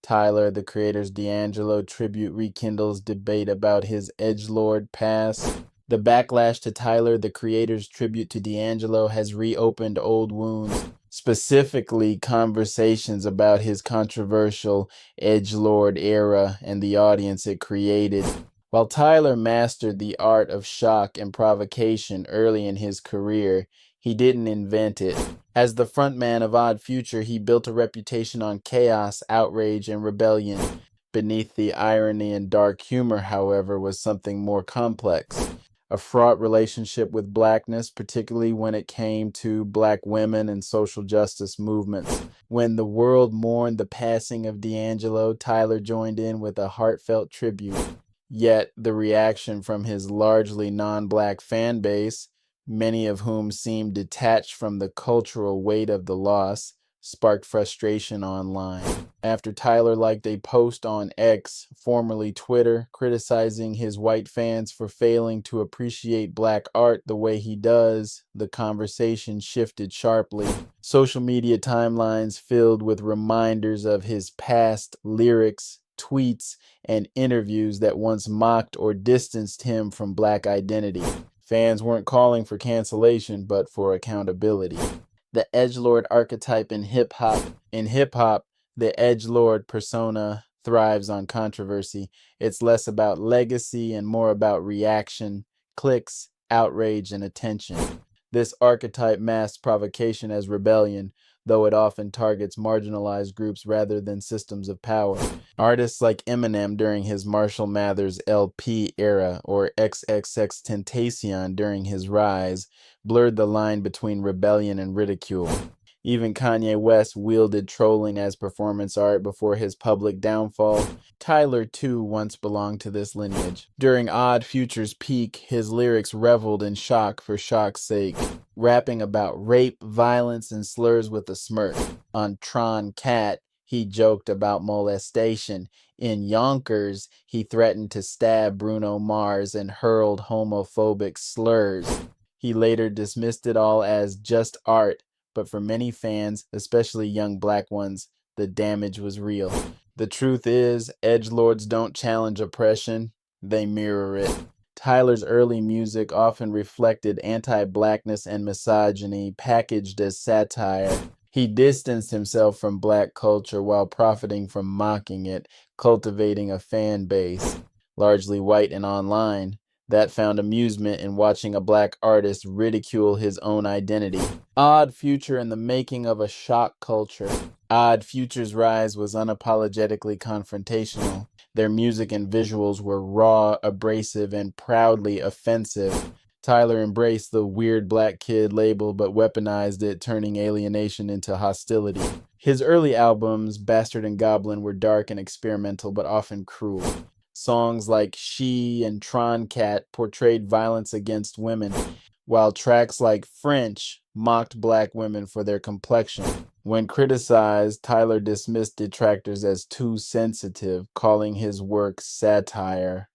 Tyler, the Creator's D'Angelo tribute rekindles debate about his edgelord past. The backlash to Tyler, the Creator's tribute to D'Angelo, has reopened old wounds, specifically conversations about his controversial edgelord era and the audience it created. While Tyler mastered the art of shock and provocation early in his career, he didn't invent it. As the frontman of Odd Future, he built a reputation on chaos, outrage, and rebellion. Beneath the irony and dark humor, however, was something more complex. A fraught relationship with blackness, particularly when it came to black women and social justice movements. When the world mourned the passing of D'Angelo, Tyler joined in with a heartfelt tribute. Yet the reaction from his largely non-black fan base, many of whom seemed detached from the cultural weight of the loss, sparked frustration online. After Tyler liked a post on X, formerly Twitter, criticizing his white fans for failing to appreciate black art the way he does, the conversation shifted sharply. Social media timelines filled with reminders of his past lyrics, tweets, and interviews that once mocked or distanced him from black identity. Fans weren't calling for cancellation, but for accountability. The edgelord archetype in hip-hop. In hip-hop, the edgelord persona thrives on controversy. It's less about legacy and more about reaction, clicks, outrage, and attention. This archetype masks provocation as rebellion, though it often targets marginalized groups rather than systems of power. Artists like Eminem during his Marshall Mathers LP era or XXXTentacion during his rise blurred the line between rebellion and ridicule. Even Kanye West wielded trolling as performance art before his public downfall. Tyler, too, once belonged to this lineage. During Odd Future's peak, his lyrics reveled in shock for shock's sake, rapping about rape, violence, and slurs with a smirk. On Tron Cat, he joked about molestation. In Yonkers, he threatened to stab Bruno Mars and hurled homophobic slurs. He later dismissed it all as just art, but for many fans, especially young black ones, the damage was real. The truth is, edgelords don't challenge oppression, they mirror it. Tyler's early music often reflected anti-blackness and misogyny packaged as satire. He distanced himself from black culture while profiting from mocking it, cultivating a fan base, largely white and online, that found amusement in watching a black artist ridicule his own identity. Odd Future and the making of a shock culture. Odd Future's rise was unapologetically confrontational. Their music and visuals were raw, abrasive, and proudly offensive. Tyler embraced the weird black kid label but weaponized it, turning alienation into hostility. His early albums, Bastard and Goblin, were dark and experimental but often cruel. Songs like She and Tron Cat portrayed violence against women, while tracks like French mocked black women for their complexion. When criticized, Tyler dismissed detractors as too sensitive, calling his work satire